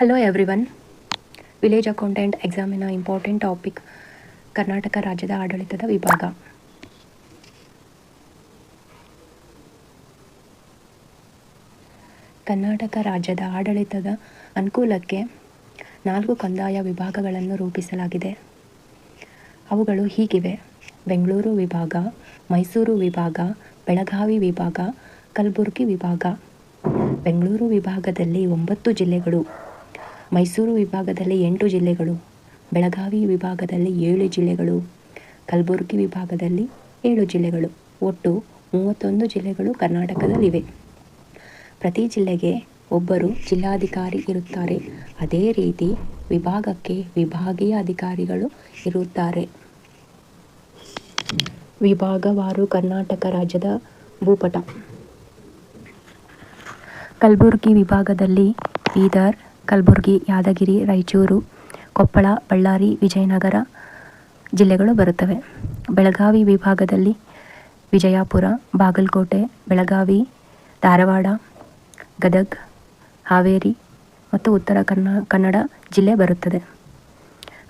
Hello everyone. Village accountant ಎಕ್ಸಾಮಿನ important topic Karnataka ರಾಜ್ಯದ ಆಡಳಿತದ ವಿಭಾಗ. ಕರ್ನಾಟಕ ರಾಜ್ಯದ ಆಡಳಿತದ ಅನುಕೂಲಕ್ಕೆ 4 ಕಂದಾಯ ವಿಭಾಗಗಳನ್ನು ರೂಪಿಸಲಾಗಿದೆ. ಅವುಗಳು ಹೀಗಿವೆ: ಬೆಂಗಳೂರು ವಿಭಾಗ, ಮೈಸೂರು ವಿಭಾಗ, ಬೆಳಗಾವಿ ವಿಭಾಗ, ಕಲಬುರಗಿ ವಿಭಾಗ. ಬೆಂಗಳೂರು ವಿಭಾಗದಲ್ಲಿ 9 ಜಿಲ್ಲೆಗಳು, ಮೈಸೂರು ವಿಭಾಗದಲ್ಲಿ 8 ಜಿಲ್ಲೆಗಳು, ಬೆಳಗಾವಿ ವಿಭಾಗದಲ್ಲಿ 7 ಜಿಲ್ಲೆಗಳು, ಕಲಬುರಗಿ ವಿಭಾಗದಲ್ಲಿ 7 ಜಿಲ್ಲೆಗಳು. ಒಟ್ಟು 31 ಜಿಲ್ಲೆಗಳು ಕರ್ನಾಟಕದಲ್ಲಿವೆ. ಪ್ರತಿ ಜಿಲ್ಲೆಗೆ ಒಬ್ಬರು ಜಿಲ್ಲಾಧಿಕಾರಿ ಇರುತ್ತಾರೆ. ಅದೇ ರೀತಿ ವಿಭಾಗಕ್ಕೆ ವಿಭಾಗೀಯ ಅಧಿಕಾರಿಗಳು ಇರುತ್ತಾರೆ. ವಿಭಾಗವಾರು ಕರ್ನಾಟಕ ರಾಜ್ಯದ ಭೂಪಟ. ಕಲಬುರಗಿ ವಿಭಾಗದಲ್ಲಿ ಬೀದರ್, ಕಲಬುರಗಿ, ಯಾದಗಿರಿ, ರಾಯಚೂರು, ಕೊಪ್ಪಳ, ಬಳ್ಳಾರಿ, ವಿಜಯನಗರ ಜಿಲ್ಲೆಗಳು ಬರುತ್ತವೆ. ಬೆಳಗಾವಿ ವಿಭಾಗದಲ್ಲಿ ವಿಜಯಪುರ, ಬಾಗಲಕೋಟೆ, ಬೆಳಗಾವಿ, ಧಾರವಾಡ, ಗದಗ, ಹಾವೇರಿ ಮತ್ತು ಉತ್ತರ ಕನ್ನಡ ಜಿಲ್ಲೆ ಬರುತ್ತದೆ.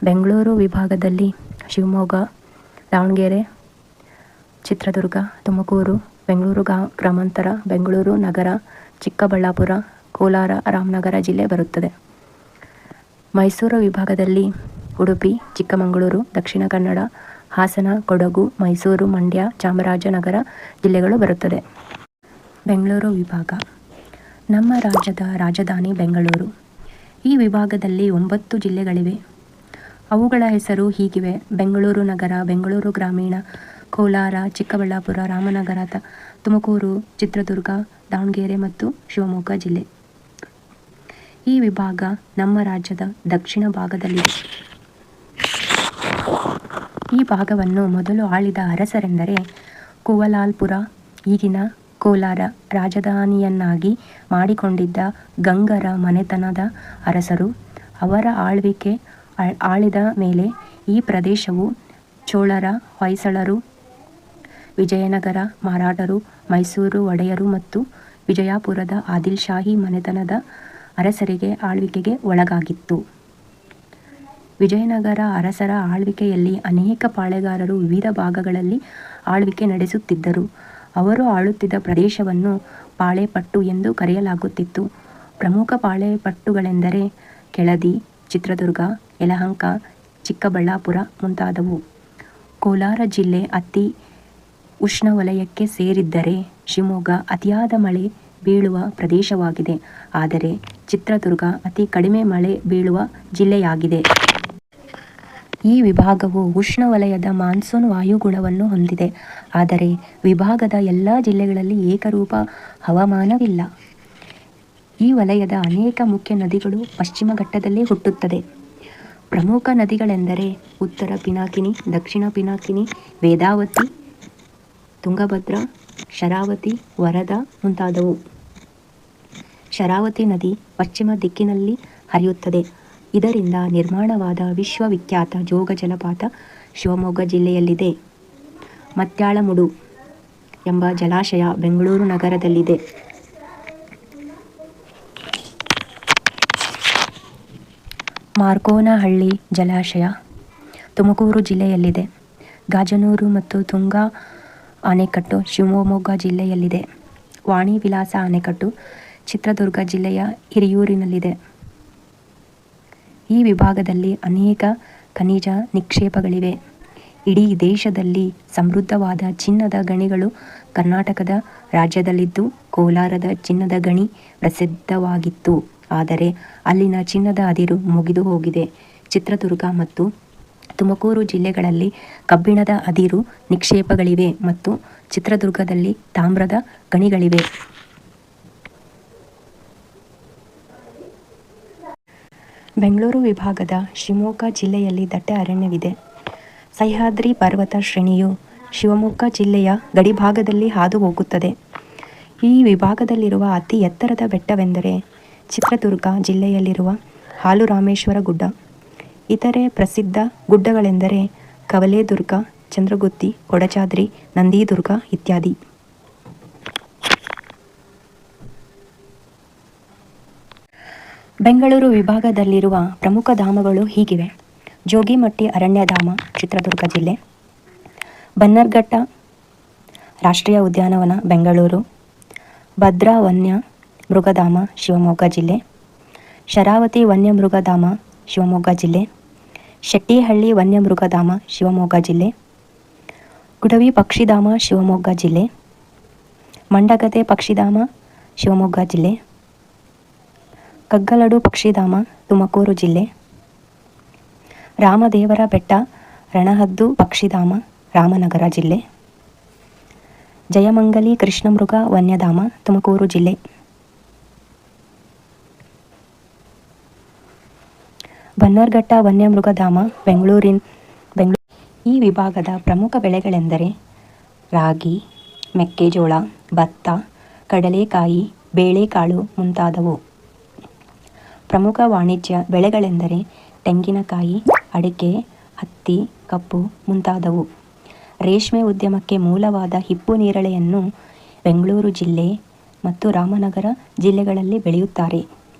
ಬೆಂಗಳೂರು ವಿಭಾಗದಲ್ಲಿ ಶಿವಮೊಗ್ಗ, ದಾವಣಗೆರೆ, ಚಿತ್ರದುರ್ಗ, ತುಮಕೂರು, ಬೆಂಗಳೂರು ಗ್ರಾಮಾಂತರ, ಬೆಂಗಳೂರು ನಗರ, ಚಿಕ್ಕಬಳ್ಳಾಪುರ, ಕೋಲಾರ, ರಾಮನಗರ ಜಿಲ್ಲೆ ಬರುತ್ತದೆ. ಮೈಸೂರು ವಿಭಾಗದಲ್ಲಿ ಉಡುಪಿ, ಚಿಕ್ಕಮಗಳೂರು, ದಕ್ಷಿಣ ಕನ್ನಡ, ಹಾಸನ, ಕೊಡಗು, ಮೈಸೂರು, ಮಂಡ್ಯ, ಚಾಮರಾಜನಗರ ಜಿಲ್ಲೆಗಳು ಬರುತ್ತದೆ. ಬೆಂಗಳೂರು ವಿಭಾಗ ನಮ್ಮ ರಾಜ್ಯದ ರಾಜಧಾನಿ ಬೆಂಗಳೂರು. ಈ ವಿಭಾಗದಲ್ಲಿ 9 ಜಿಲ್ಲೆಗಳಿವೆ. ಅವುಗಳ ಹೆಸರು ಹೀಗಿವೆ: ಬೆಂಗಳೂರು ನಗರ, ಬೆಂಗಳೂರು ಗ್ರಾಮೀಣ, ಕೋಲಾರ, ಚಿಕ್ಕಬಳ್ಳಾಪುರ, ರಾಮನಗರ, ತುಮಕೂರು, ಚಿತ್ರದುರ್ಗ, ದಾವಣಗೆರೆ ಮತ್ತು ಶಿವಮೊಗ್ಗ ಜಿಲ್ಲೆ. ಈ ವಿಭಾಗ ನಮ್ಮ ರಾಜ್ಯದ ದಕ್ಷಿಣ ಭಾಗದಲ್ಲಿದೆ. ಈ ಭಾಗವನ್ನು ಮೊದಲು ಆಳಿದ ಅರಸರೆಂದರೆ ಕುವಲಾಲ್ಪುರ, ಈಗಿನ ಕೋಲಾರ ರಾಜಧಾನಿಯನ್ನಾಗಿ ಮಾಡಿಕೊಂಡಿದ್ದ ಗಂಗರ ಮನೆತನದ ಅರಸರು. ಅವರ ಆಳಿದ ಮೇಲೆ ಈ ಪ್ರದೇಶವು ಚೋಳರ, ಹೊಯ್ಸಳರು, ವಿಜಯನಗರ ಮರಾಠರು, ಮೈಸೂರು ಒಡೆಯರು ಮತ್ತು ವಿಜಯಪುರದ ಆದಿಲ್ಶಾಹಿ ಮನೆತನದ ಅರಸರಿಗೆ ಆಳ್ವಿಕೆಗೆ ಒಳಗಾಗಿತ್ತು. ವಿಜಯನಗರ ಅರಸರ ಆಳ್ವಿಕೆಯಲ್ಲಿ ಅನೇಕ ಪಾಳೆಗಾರರು ವಿವಿಧ ಭಾಗಗಳಲ್ಲಿ ಆಳ್ವಿಕೆ ನಡೆಸುತ್ತಿದ್ದರು. ಅವರು ಆಳುತ್ತಿದ್ದ ಪ್ರದೇಶವನ್ನು ಪಾಳೆಪಟ್ಟು ಎಂದು ಕರೆಯಲಾಗುತ್ತಿತ್ತು. ಪ್ರಮುಖ ಪಾಳೆಪಟ್ಟುಗಳೆಂದರೆ ಕೆಳದಿ, ಚಿತ್ರದುರ್ಗ, ಯಲಹಂಕ, ಚಿಕ್ಕಬಳ್ಳಾಪುರ ಮುಂತಾದವು. ಕೋಲಾರ ಜಿಲ್ಲೆ ಅತಿ ಉಷ್ಣವಲಯಕ್ಕೆ ಸೇರಿದ್ದರೆ ಶಿವಮೊಗ್ಗ ಅತಿಯಾದ ಮಳೆ ಬೀಳುವ ಪ್ರದೇಶವಾಗಿದೆ. ಆದರೆ ಚಿತ್ರದುರ್ಗ ಅತಿ ಕಡಿಮೆ ಮಳೆ ಬೀಳುವ ಜಿಲ್ಲೆಯಾಗಿದೆ. ಈ ವಿಭಾಗವು ಉಷ್ಣವಲಯದ ಮಾನ್ಸೂನ್ ವಾಯುಗುಣವನ್ನು ಹೊಂದಿದೆ. ಆದರೆ ವಿಭಾಗದ ಎಲ್ಲ ಜಿಲ್ಲೆಗಳಲ್ಲಿ ಏಕರೂಪ ಹವಾಮಾನವಿಲ್ಲ. ಈ ವಲಯದ ಅನೇಕ ಮುಖ್ಯ ನದಿಗಳು ಪಶ್ಚಿಮ ಘಟ್ಟದಲ್ಲಿ ಹುಟ್ಟುತ್ತದೆ. ಪ್ರಮುಖ ನದಿಗಳೆಂದರೆ ಉತ್ತರ ಪಿನಾಕಿನಿ, ದಕ್ಷಿಣ ಪಿನಾಕಿನಿ, ವೇದಾವತಿ, ತುಂಗಭದ್ರಾ, ಶರಾವತಿ, ವರದಾ ಮುಂತಾದವು. ಶರಾವತಿ ನದಿ ಪಶ್ಚಿಮ ದಿಕ್ಕಿನಲ್ಲಿ ಹರಿಯುತ್ತದೆ. ಇದರಿಂದ ನಿರ್ಮಾಣವಾದ ವಿಶ್ವವಿಖ್ಯಾತ ಜೋಗ ಜಲಪಾತ ಶಿವಮೊಗ್ಗ ಜಿಲ್ಲೆಯಲ್ಲಿದೆ. ಮತ್ಯಾಳಮುಡು ಎಂಬ ಜಲಾಶಯ ಬೆಂಗಳೂರು ನಗರದಲ್ಲಿದೆ. ಮಾರ್ಕೋನಹಳ್ಳಿ ಜಲಾಶಯ ತುಮಕೂರು ಜಿಲ್ಲೆಯಲ್ಲಿದೆ. ಗಾಜನೂರು ಮತ್ತು ತುಂಗಾ ಅಣೆಕಟ್ಟು ಶಿವಮೊಗ್ಗ ಜಿಲ್ಲೆಯಲ್ಲಿದೆ. ವಾಣಿ ವಿಲಾಸ ಅಣೆಕಟ್ಟು ಚಿತ್ರದುರ್ಗ ಜಿಲ್ಲೆಯ ಹಿರಿಯೂರಿನಲ್ಲಿದೆ. ಈ ವಿಭಾಗದಲ್ಲಿ ಅನೇಕ ಖನಿಜ ನಿಕ್ಷೇಪಗಳಿವೆ. ಇಡೀ ದೇಶದಲ್ಲಿ ಸಮೃದ್ಧವಾದ ಚಿನ್ನದ ಗಣಿಗಳು ಕರ್ನಾಟಕದ ರಾಜ್ಯದಲ್ಲಿದ್ದು, ಕೋಲಾರದ ಚಿನ್ನದ ಗಣಿ ಪ್ರಸಿದ್ಧವಾಗಿತ್ತು. ಆದರೆ ಅಲ್ಲಿನ ಚಿನ್ನದ ಅದಿರು ಮುಗಿದು ಹೋಗಿದೆ. ಚಿತ್ರದುರ್ಗ ಮತ್ತು ತುಮಕೂರು ಜಿಲ್ಲೆಗಳಲ್ಲಿ ಕಬ್ಬಿಣದ ಅದಿರು ನಿಕ್ಷೇಪಗಳಿವೆ ಮತ್ತು ಚಿತ್ರದುರ್ಗದಲ್ಲಿ ತಾಮ್ರದ ಗಣಿಗಳಿವೆ. ಬೆಂಗಳೂರು ವಿಭಾಗದ ಶಿವಮೊಗ್ಗ ಜಿಲ್ಲೆಯಲ್ಲಿ ದಟ್ಟ ಅರಣ್ಯವಿದೆ. ಸಹ್ಯಾದ್ರಿ ಪರ್ವತ ಶ್ರೇಣಿಯು ಶಿವಮೊಗ್ಗ ಜಿಲ್ಲೆಯ ಗಡಿಭಾಗದಲ್ಲಿ ಹಾದು ಹೋಗುತ್ತದೆ. ಈ ವಿಭಾಗದಲ್ಲಿರುವ ಅತಿ ಎತ್ತರದ ಬೆಟ್ಟವೆಂದರೆ ಚಿತ್ರದುರ್ಗ ಜಿಲ್ಲೆಯಲ್ಲಿರುವ ಹಾಲುರಾಮೇಶ್ವರ ಗುಡ್ಡ. ಇತರೆ ಪ್ರಸಿದ್ಧ ಗುಡ್ಡಗಳೆಂದರೆ ಕವಲೇದುರ್ಗ, ಚಂದ್ರಗುತ್ತಿ, ಕೊಡಚಾದ್ರಿ, ನಂದಿದುರ್ಗ ಇತ್ಯಾದಿ. ಬೆಂಗಳೂರು ವಿಭಾಗದಲ್ಲಿರುವ ಪ್ರಮುಖ ಧಾಮಗಳು ಹೀಗಿವೆ: ಜೋಗಿಮಟ್ಟಿ ಅರಣ್ಯಧಾಮ, ಚಿತ್ರದುರ್ಗ ಜಿಲ್ಲೆ; ಬನ್ನರ್ಘಟ್ಟ ರಾಷ್ಟ್ರೀಯ ಉದ್ಯಾನವನ, ಬೆಂಗಳೂರು; ಭದ್ರಾ ವನ್ಯ ಮೃಗಧಾಮ, ಶಿವಮೊಗ್ಗ ಜಿಲ್ಲೆ; ಶರಾವತಿ ವನ್ಯಮೃಗಧಾಮ, ಶಿವಮೊಗ್ಗ ಜಿಲ್ಲೆ; ಶೆಟ್ಟಿಹಳ್ಳಿ ವನ್ಯಮೃಗಧಾಮ, ಶಿವಮೊಗ್ಗ ಜಿಲ್ಲೆ; ಗುಡವಿ ಪಕ್ಷಿಧಾಮ, ಶಿವಮೊಗ್ಗ ಜಿಲ್ಲೆ; ಮಂಡಗದೆ ಪಕ್ಷಿಧಾಮ, ಶಿವಮೊಗ್ಗ ಜಿಲ್ಲೆ; ಕಗ್ಗಲಡು ಪಕ್ಷಿಧಾಮ, ತುಮಕೂರು ಜಿಲ್ಲೆ; ರಾಮದೇವರ ಬೆಟ್ಟ ರಣಹದ್ದು ಪಕ್ಷಿಧಾಮ, ರಾಮನಗರ ಜಿಲ್ಲೆ; ಜಯಮಂಗಲಿ ಕೃಷ್ಣಮೃಗ ವನ್ಯಧಾಮ, ತುಮಕೂರು ಜಿಲ್ಲೆ; ಬನ್ನರ್ಘಟ್ಟ ವನ್ಯಮೃಗಧಾಮ, ಬೆಂಗಳೂರು. ಈ ವಿಭಾಗದ ಪ್ರಮುಖ ಬೆಳೆಗಳೆಂದರೆ ರಾಗಿ, ಮೆಕ್ಕೆಜೋಳ, ಭತ್ತ, ಕಡಲೆಕಾಯಿ, ಬೇಳೆಕಾಳು ಮುಂತಾದವು. ಪ್ರಮುಖ ವಾಣಿಜ್ಯ ಬೆಳೆಗಳೆಂದರೆ ತೆಂಗಿನಕಾಯಿ, ಅಡಿಕೆ, ಹತ್ತಿ, ಕಬ್ಬು ಮುಂತಾದವು. ರೇಷ್ಮೆ ಉದ್ಯಮಕ್ಕೆ ಮೂಲವಾದ ಹಿಪ್ಪು ನೇರಳೆಯನ್ನು ಬೆಂಗಳೂರು ಜಿಲ್ಲೆ ಮತ್ತು ರಾಮನಗರ ಜಿಲ್ಲೆಗಳಲ್ಲಿ ಬೆಳೆಯುತ್ತಾರೆ.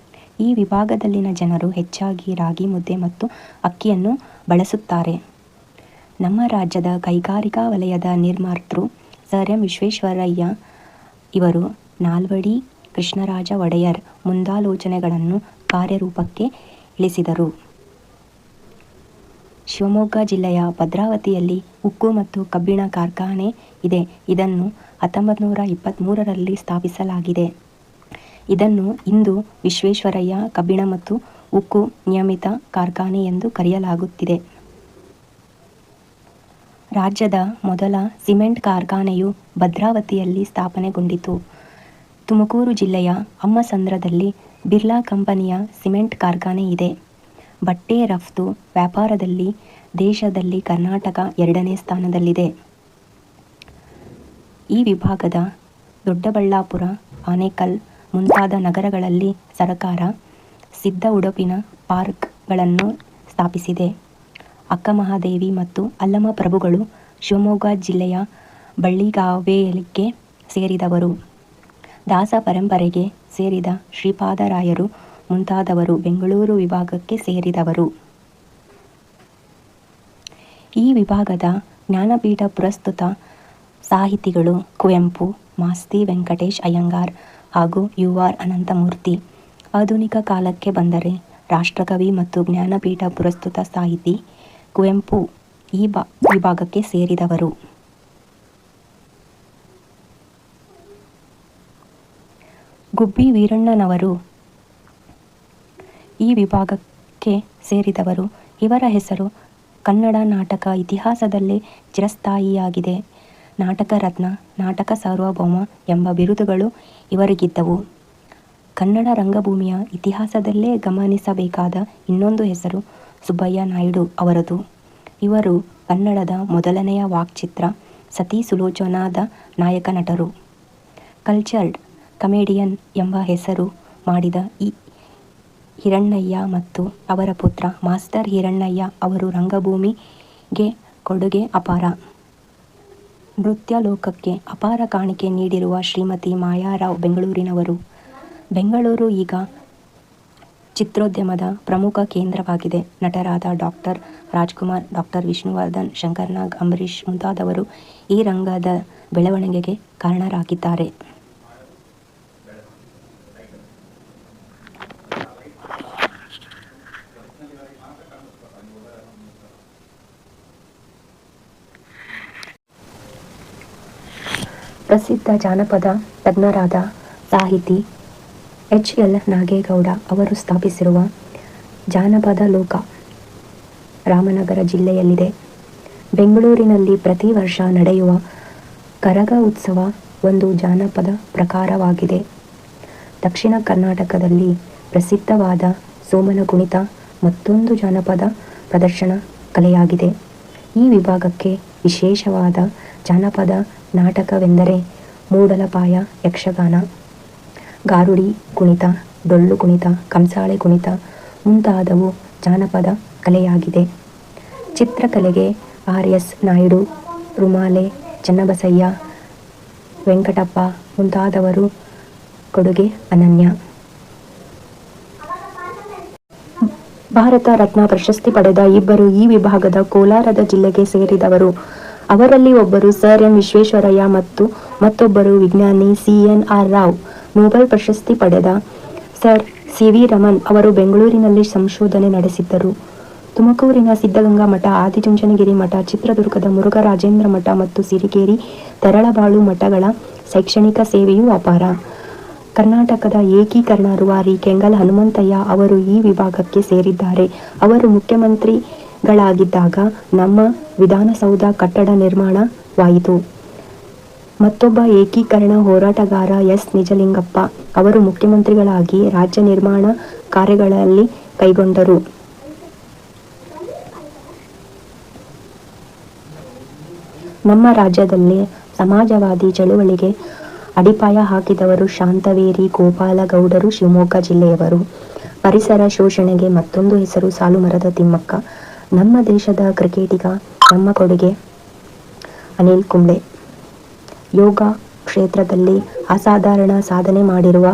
ಈ ವಿಭಾಗದಲ್ಲಿನ ಜನರು ಹೆಚ್ಚಾಗಿ ರಾಗಿ ಮುದ್ದೆ ಮತ್ತು ಅಕ್ಕಿಯನ್ನು ಬಳಸುತ್ತಾರೆ. ನಮ್ಮ ರಾಜ್ಯದ ಕೈಗಾರಿಕಾ ವಲಯದ ನಿರ್ಮಾತೃ ಸರ್ ಎಂ ವಿಶ್ವೇಶ್ವರಯ್ಯ ಇವರು ನಾಲ್ವಡಿ ಕೃಷ್ಣರಾಜ ಒಡೆಯರ್ ಮುಂದಾಲೋಚನೆಗಳನ್ನು ಕಾರ್ಯರೂಪಕ್ಕೆ ಇಳಿಸಿದರು. ಶಿವಮೊಗ್ಗ ಜಿಲ್ಲೆಯ ಭದ್ರಾವತಿಯಲ್ಲಿ ಉಕ್ಕು ಮತ್ತು ಕಬ್ಬಿಣ ಕಾರ್ಖಾನೆ ಇದೆ. ಇದನ್ನು 1923ರಲ್ಲಿ ಸ್ಥಾಪಿಸಲಾಗಿದೆ. ಇದನ್ನು ಇಂದು ವಿಶ್ವೇಶ್ವರಯ್ಯ ಕಬ್ಬಿಣ ಮತ್ತು ಉಕ್ಕು ನಿಯಮಿತ ಕಾರ್ಖಾನೆ ಎಂದು ಕರೆಯಲಾಗುತ್ತಿದೆ. ರಾಜ್ಯದ ಮೊದಲ ಸಿಮೆಂಟ್ ಕಾರ್ಖಾನೆಯು ಭದ್ರಾವತಿಯಲ್ಲಿ ಸ್ಥಾಪನೆಗೊಂಡಿತು. ತುಮಕೂರು ಜಿಲ್ಲೆಯ ಅಮ್ಮಸಂದ್ರದಲ್ಲಿ ಬಿರ್ಲಾ ಕಂಪನಿಯ ಸಿಮೆಂಟ್ ಕಾರ್ಖಾನೆ ಇದೆ. ಬಟ್ಟೆ ರಫ್ತು ವ್ಯಾಪಾರದಲ್ಲಿ ದೇಶದಲ್ಲಿ ಕರ್ನಾಟಕ 2ನೇ ಸ್ಥಾನದಲ್ಲಿದೆ. ಈ ವಿಭಾಗದ ದೊಡ್ಡಬಳ್ಳಾಪುರ, ಆನೇಕಲ್ ಮುಂತಾದ ನಗರಗಳಲ್ಲಿ ಸರಕಾರ ಸಿದ್ಧ ಉಡುಪಿನ ಪಾರ್ಕ್ಗಳನ್ನು ಸ್ಥಾಪಿಸಿದೆ. ಅಕ್ಕಮಹಾದೇವಿ ಮತ್ತು ಅಲ್ಲಮ ಪ್ರಭುಗಳು ಶಿವಮೊಗ್ಗ ಜಿಲ್ಲೆಯ ಬಳ್ಳಿಗಾವೇಲಿಗೆ ಸೇರಿದವರು. ದಾಸ ಪರಂಪರೆಗೆ ಸೇರಿದ ಶ್ರೀಪಾದರಾಯರು ಮುಂತಾದವರು ಬೆಂಗಳೂರು ವಿಭಾಗಕ್ಕೆ ಸೇರಿದವರು. ಈ ವಿಭಾಗದ ಜ್ಞಾನಪೀಠ ಪುರಸ್ಕೃತ ಸಾಹಿತಿಗಳು ಕುವೆಂಪು, ಮಾಸ್ತಿ ವೆಂಕಟೇಶ್ ಅಯ್ಯಂಗಾರ್ ಹಾಗೂ ಯು. ಆರ್. ಅನಂತಮೂರ್ತಿ. ಆಧುನಿಕ ಕಾಲಕ್ಕೆ ಬಂದರೆ ರಾಷ್ಟ್ರಕವಿ ಮತ್ತು ಜ್ಞಾನಪೀಠ ಪುರಸ್ಕೃತ ಸಾಹಿತಿ ಕುವೆಂಪು ಈ ವಿಭಾಗಕ್ಕೆ ಸೇರಿದವರು. ಗುಬ್ಬಿ ವೀರಣ್ಣನವರು ಈ ವಿಭಾಗಕ್ಕೆ ಸೇರಿದವರು. ಇವರ ಹೆಸರು ಕನ್ನಡ ನಾಟಕ ಇತಿಹಾಸದಲ್ಲೇ ಚಿರಸ್ಥಾಯಿಯಾಗಿದೆ. ನಾಟಕ ರತ್ನ, ನಾಟಕ ಸಾರ್ವಭೌಮ ಎಂಬ ಬಿರುದುಗಳು ಇವರಿಗಿದ್ದವು. ಕನ್ನಡ ರಂಗಭೂಮಿಯ ಇತಿಹಾಸದಲ್ಲೇ ಗಮನಿಸಬೇಕಾದ ಇನ್ನೊಂದು ಹೆಸರು ಸುಬ್ಬಯ್ಯ ನಾಯ್ಡು ಅವರದು. ಇವರು ಕನ್ನಡದ ಮೊದಲನೆಯ ವಾಕ್ಚಿತ್ರ ಸತಿ ಸುಲೋಚನಾದ ನಾಯಕ ನಟರು. ಕಲ್ಚರ್ಡ್ ಕಮೆಡಿಯನ್ ಎಂಬ ಹೆಸರು ಮಾಡಿದ ಹಿರಣ್ಣಯ್ಯ ಮತ್ತು ಅವರ ಪುತ್ರ ಮಾಸ್ಟರ್ ಹಿರಣ್ಣಯ್ಯ ಅವರು ರಂಗಭೂಮಿಗೆ ಕೊಡುಗೆ ಅಪಾರ. ನೃತ್ಯ ಲೋಕಕ್ಕೆ ಅಪಾರ ಕಾಣಿಕೆ ನೀಡಿರುವ ಶ್ರೀಮತಿ ಮಾಯಾರಾವ್ ಬೆಂಗಳೂರಿನವರು. ಬೆಂಗಳೂರು ಈಗ ಚಿತ್ರೋದ್ಯಮದ ಪ್ರಮುಖ ಕೇಂದ್ರವಾಗಿದೆ. ನಟರಾದ ಡಾಕ್ಟರ್ ರಾಜ್ಕುಮಾರ್, ಡಾಕ್ಟರ್ ವಿಷ್ಣುವರ್ಧನ್, ಶಂಕರ್ನಾಗ್, ಅಂಬರೀಶ್ ಮುಂತಾದವರು ಈ ರಂಗದ ಬೆಳವಣಿಗೆಗೆ ಕಾರಣರಾಗಿದ್ದಾರೆ. ಪ್ರಸಿದ್ಧ ಜಾನಪದ ತಜ್ಞರಾದ ಸಾಹಿತಿ ಎಚ್. ಎಲ್. ನಾಗೇಗೌಡ ಅವರು ಸ್ಥಾಪಿಸಿರುವ ಜಾನಪದ ಲೋಕ ರಾಮನಗರ ಜಿಲ್ಲೆಯಲ್ಲಿದೆ. ಬೆಂಗಳೂರಿನಲ್ಲಿ ಪ್ರತಿ ವರ್ಷ ನಡೆಯುವ ಕರಗ ಉತ್ಸವ ಒಂದು ಜಾನಪದ ಪ್ರಕಾರವಾಗಿದೆ. ದಕ್ಷಿಣ ಕರ್ನಾಟಕದಲ್ಲಿ ಪ್ರಸಿದ್ಧವಾದ ಸೋಮನ ಕುಣಿತ ಮತ್ತೊಂದು ಜಾನಪದ ಪ್ರದರ್ಶನ ಕಲೆಯಾಗಿದೆ. ಈ ವಿಭಾಗಕ್ಕೆ ವಿಶೇಷವಾದ ಜಾನಪದ ನಾಟಕವೆಂದರೆ ಮೂಡಲಪಾಯ ಯಕ್ಷಗಾನ, ಗಾರುಡಿ ಕುಣಿತ, ಡೊಳ್ಳು ಕುಣಿತ, ಕಂಸಾಳೆ ಕುಣಿತ ಮುಂತಾದವು ಜಾನಪದ ಕಲೆಯಾಗಿದೆ. ಚಿತ್ರಕಲೆಗೆ ಆರ್. ಎಸ್. ನಾಯ್ಡು, ರುಮಾಲೆ ಚನ್ನಬಸಯ್ಯ, ವೆಂಕಟಪ್ಪ ಮುಂತಾದವರು ಕೊಡುಗೆ ಅನನ್ಯ. ಭಾರತ ರತ್ನ ಪ್ರಶಸ್ತಿ ಪಡೆದ ಇಬ್ಬರು ಈ ವಿಭಾಗದ ಕೋಲಾರದ ಜಿಲ್ಲೆಗೆ ಸೇರಿದವರು. ಅವರಲ್ಲಿ ಒಬ್ಬರು ಸರ್ ಎಂ ವಿಶ್ವೇಶ್ವರಯ್ಯ ಮತ್ತು ಮತ್ತೊಬ್ಬರು ವಿಜ್ಞಾನಿ CNR ರಾವ್. ನೊಬೆಲ್ ಪ್ರಶಸ್ತಿ ಪಡೆದ ಸರ್ CV ರಮನ್ ಅವರು ಬೆಂಗಳೂರಿನಲ್ಲಿ ಸಂಶೋಧನೆ ನಡೆಸಿದ್ದರು. ತುಮಕೂರಿನ ಸಿದ್ಧಗಂಗಾ ಮಠ, ಆದಿಚುಂಚನಗಿರಿ ಮಠ, ಚಿತ್ರದುರ್ಗದ ಮುರುಘರಾಜೇಂದ್ರ ಮಠ ಮತ್ತು ಸಿರಿಗೇರಿ ತರಳಬಾಳು ಮಠಗಳ ಶೈಕ್ಷಣಿಕ ಸೇವೆಯೂ ಅಪಾರ. ಕರ್ನಾಟಕದ ಏಕೀಕರಣ ರೂವಾರಿ ಕೆಂಗಲ್ ಹನುಮಂತಯ್ಯ ಅವರು ಈ ವಿಭಾಗಕ್ಕೆ ಸೇರಿದ್ದಾರೆ. ಅವರು ಮುಖ್ಯಮಂತ್ರಿಗಳಾಗಿದ್ದಾಗ ನಮ್ಮ ವಿಧಾನಸೌಧ ಕಟ್ಟಡ ನಿರ್ಮಾಣವಾಯಿತು. ಮತ್ತೊಬ್ಬ ಏಕೀಕರಣ ಹೋರಾಟಗಾರ S ನಿಜಲಿಂಗಪ್ಪ ಅವರು ಮುಖ್ಯಮಂತ್ರಿಗಳಾಗಿ ರಾಜ್ಯ ನಿರ್ಮಾಣ ಕಾರ್ಯಗಳಲ್ಲಿ ಕೈಗೊಂಡರು. ನಮ್ಮ ರಾಜ್ಯದಲ್ಲಿ ಸಮಾಜವಾದಿ ಚಳುವಳಿಗೆ ಅಡಿಪಾಯ ಹಾಕಿದವರು ಶಾಂತವೇರಿ ಗೋಪಾಲಗೌಡರು ಶಿವಮೊಗ್ಗ ಜಿಲ್ಲೆಯವರು. ಪರಿಸರ ಶೋಷಣೆಗೆ ಮತ್ತೊಂದು ಹೆಸರು ಸಾಲುಮರದ ತಿಮ್ಮಕ್ಕ. ನಮ್ಮ ದೇಶದ ಕ್ರಿಕೆಟಿಗ ನಮ್ಮ ಕೊಡುಗೆ ಅನಿಲ್ ಕುಂಬ್ಳೆ. ಯೋಗ ಕ್ಷೇತ್ರದಲ್ಲಿ ಅಸಾಧಾರಣ ಸಾಧನೆ ಮಾಡಿರುವ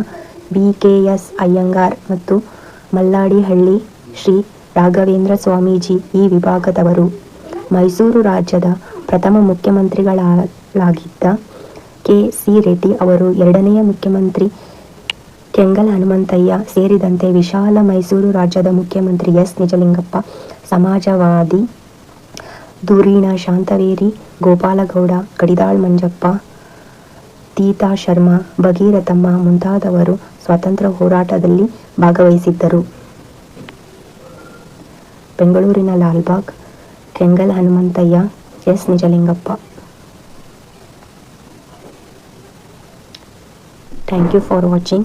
BKS ಅಯ್ಯಂಗಾರ್ ಮತ್ತು ಮಲ್ಲಾಡಿಹಳ್ಳಿ ಶ್ರೀ ರಾಘವೇಂದ್ರ ಸ್ವಾಮೀಜಿ ಈ ವಿಭಾಗದವರು. ಮೈಸೂರು ರಾಜ್ಯದ ಪ್ರಥಮ ಮುಖ್ಯಮಂತ್ರಿಗಳಾಗಿದ್ದ KC ರೆಡ್ಡಿ ಅವರು, ಎರಡನೆಯ ಮುಖ್ಯಮಂತ್ರಿ ಕೆಂಗಲ್ ಹನುಮಂತಯ್ಯ ಸೇರಿದಂತೆ ವಿಶಾಲ ಮೈಸೂರು ರಾಜ್ಯದ ಮುಖ್ಯಮಂತ್ರಿ S ನಿಜಲಿಂಗಪ್ಪ, ಸಮಾಜವಾದಿ ಧುರೀಣ ಶಾಂತವೇರಿ ಗೋಪಾಲಗೌಡ, ಕಡಿದಾಳ್ ಮಂಜಪ್ಪ, ತೀತಾ ಶರ್ಮಾ, ಭಗೀರಥಮ್ಮ ಮುಂತಾದವರು ಸ್ವಾತಂತ್ರ್ಯ ಹೋರಾಟದಲ್ಲಿ ಭಾಗವಹಿಸಿದ್ದರು. ಬೆಂಗಳೂರಿನ Lalbagh, Kengal Hanumanthaiah, S Nijalingappa. Thank you for watching.